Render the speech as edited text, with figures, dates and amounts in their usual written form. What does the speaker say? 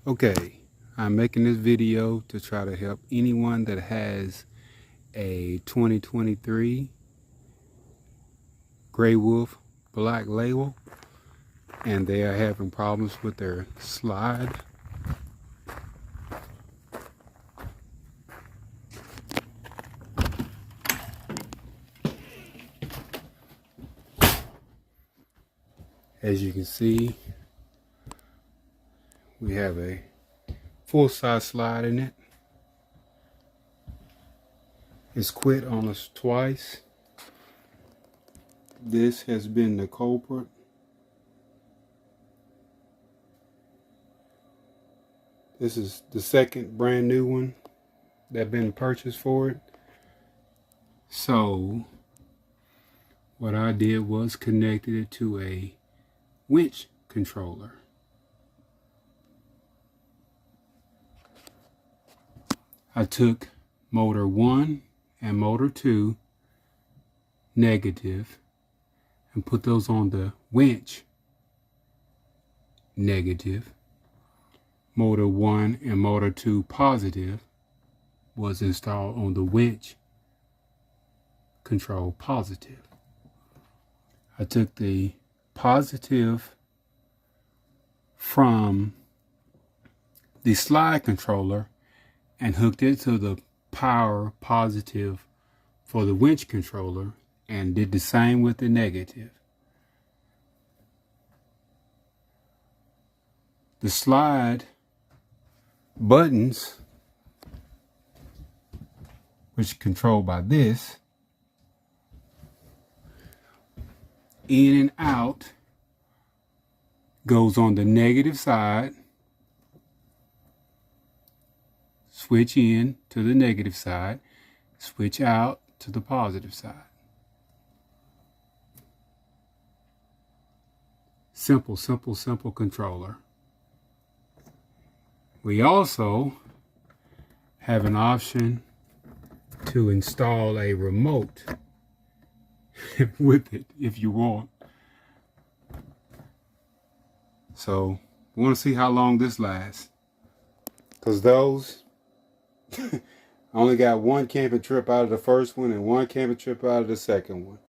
Okay, I'm making this video to try to help anyone that has a 2023 Gray Wolf Black Label and they are having problems with their slide. As you can see, we have a full-size slide in it. It's quit on us twice. This has been the culprit. This is the second brand new one that been purchased for it. So what I did was connected it to a winch controller. I took motor 1 and motor 2 negative and put those on the winch negative. Motor 1 and motor 2 positive was installed on the winch control positive. I took the positive from the slide controller and hooked it to the power positive for the winch controller and did the same with the negative. The slide buttons, which are controlled by this, in and out, goes on the negative side, switch in to the negative side, switch out to the positive side. Simple, simple, simple controller. We also have an option to install a remote with it if you want. So we want to see how long this lasts, because those I only got one camping trip out of the first one and one camping trip out of the second one.